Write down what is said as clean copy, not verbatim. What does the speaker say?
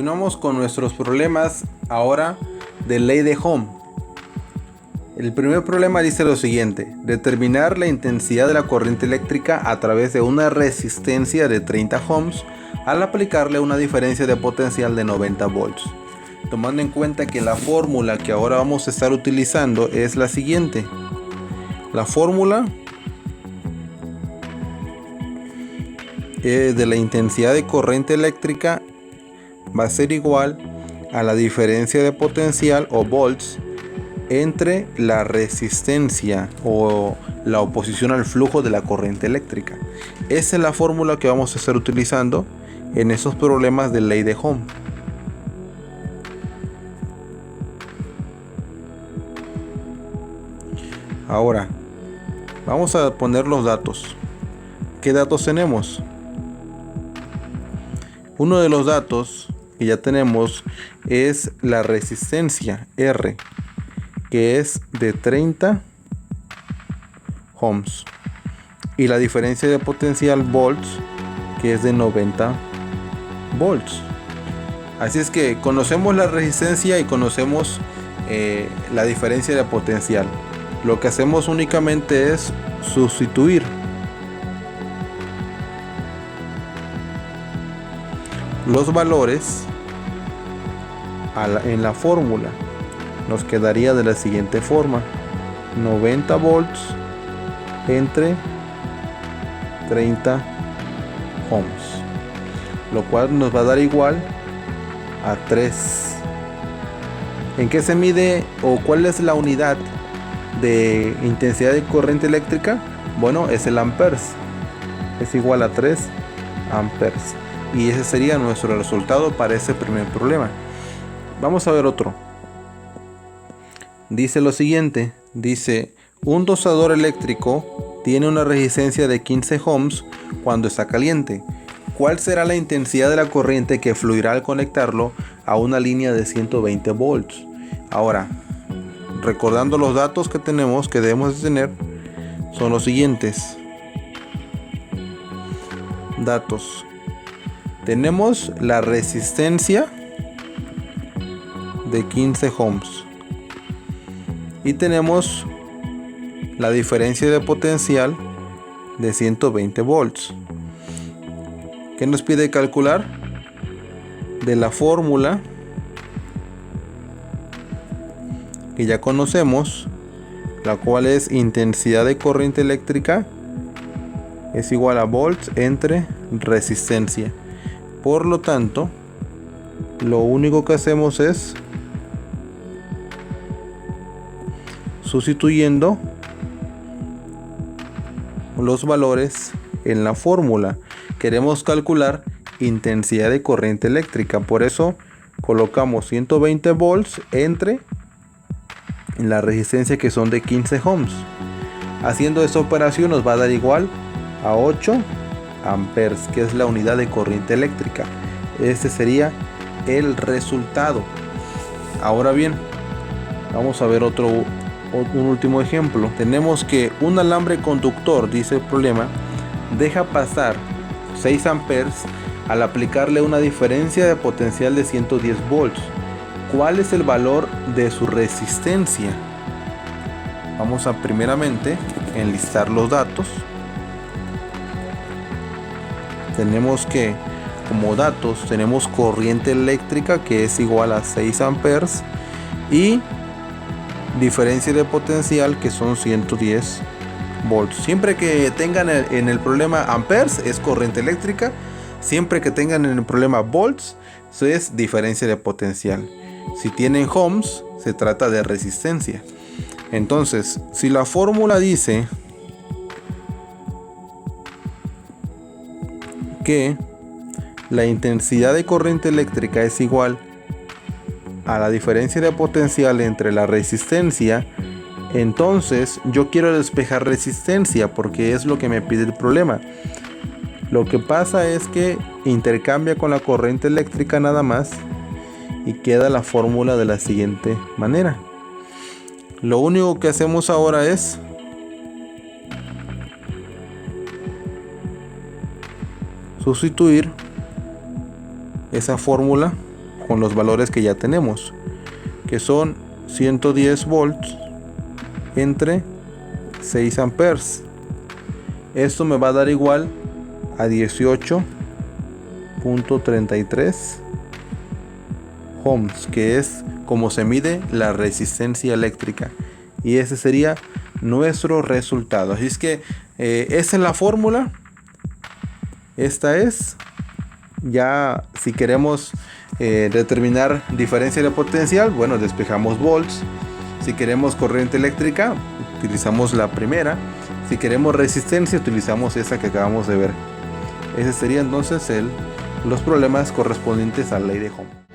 Continuamos con nuestros problemas ahora de ley de Ohm. El primer problema dice lo siguiente: determinar la intensidad de la corriente eléctrica a través de una resistencia de 30 ohms al aplicarle una diferencia de potencial de 90 volts. Tomando en cuenta que la fórmula que ahora vamos a estar utilizando es la siguiente. La fórmula de la intensidad de corriente eléctrica va a ser igual a la diferencia de potencial o volts entre la resistencia o la oposición al flujo de la corriente eléctrica. Esa es la fórmula que vamos a estar utilizando en esos problemas de ley de Ohm. Ahora vamos a poner los datos. ¿Qué datos tenemos? Uno de los datos que ya tenemos es la resistencia R, que es de 30 ohms, y la diferencia de potencial volts, que es de 90 volts. Así es que conocemos la resistencia y conocemos la diferencia de potencial. Lo que hacemos únicamente es sustituir los valores en la fórmula. Nos quedaría de la siguiente forma: 90 volts entre 30 ohms, lo cual nos va a dar igual a 3. ¿En qué se mide o cuál es la unidad de intensidad de corriente eléctrica? Bueno, es el amperes. Es igual a 3 amperes. Y ese sería nuestro resultado para ese primer problema. Vamos a ver otro. Dice lo siguiente. Dice: un dosador eléctrico tiene una resistencia de 15 ohms cuando está caliente. ¿Cuál será la intensidad de la corriente que fluirá al conectarlo a una línea de 120 volts? Ahora, recordando los datos que tenemos, que debemos de tener, son los siguientes. Datos. Tenemos la resistencia de 15 ohms y tenemos la diferencia de potencial de 120 volts. ¿Qué nos pide calcular? De la fórmula que ya conocemos, la cual es intensidad de corriente eléctrica es igual a volts entre resistencia. Por lo tanto, lo único que hacemos es sustituyendo los valores en la fórmula. Queremos calcular intensidad de corriente eléctrica, por eso colocamos 120 volts entre la resistencia, que son de 15 ohms. Haciendo esta operación nos va a dar igual a 8 amperes, que es la unidad de corriente eléctrica. Este sería el resultado. Ahora bien, vamos a ver un último ejemplo. Tenemos que un alambre conductor, dice el problema, deja pasar 6 amperes al aplicarle una diferencia de potencial de 110 volts. ¿Cuál es el valor de su resistencia? Vamos a primeramente enlistar los datos. Tenemos que, como datos, tenemos corriente eléctrica, que es igual a 6 amperes, y diferencia de potencial, que son 110 volts. Siempre que tengan en el problema amperes es corriente eléctrica, siempre que tengan en el problema volts es diferencia de potencial. Si tienen ohms, se trata de resistencia. Entonces, si la fórmula dice que la intensidad de corriente eléctrica es igual a la diferencia de potencial entre la resistencia, entonces yo quiero despejar resistencia, porque es lo que me pide el problema. Lo que pasa es que intercambia con la corriente eléctrica nada más y queda la fórmula de la siguiente manera. Lo único que hacemos ahora es sustituir esa fórmula con los valores que ya tenemos, que son 110 volts entre 6 amperes. Esto me va a dar igual a 18.33 ohms, que es como se mide la resistencia eléctrica, y ese sería nuestro resultado. Así es que esa es la fórmula. Esta es, ya si queremos determinar diferencia de potencial, bueno, despejamos volts. Si queremos corriente eléctrica, utilizamos la primera. Si queremos resistencia, utilizamos esa que acabamos de ver. Ese sería entonces los problemas correspondientes a la ley de Ohm.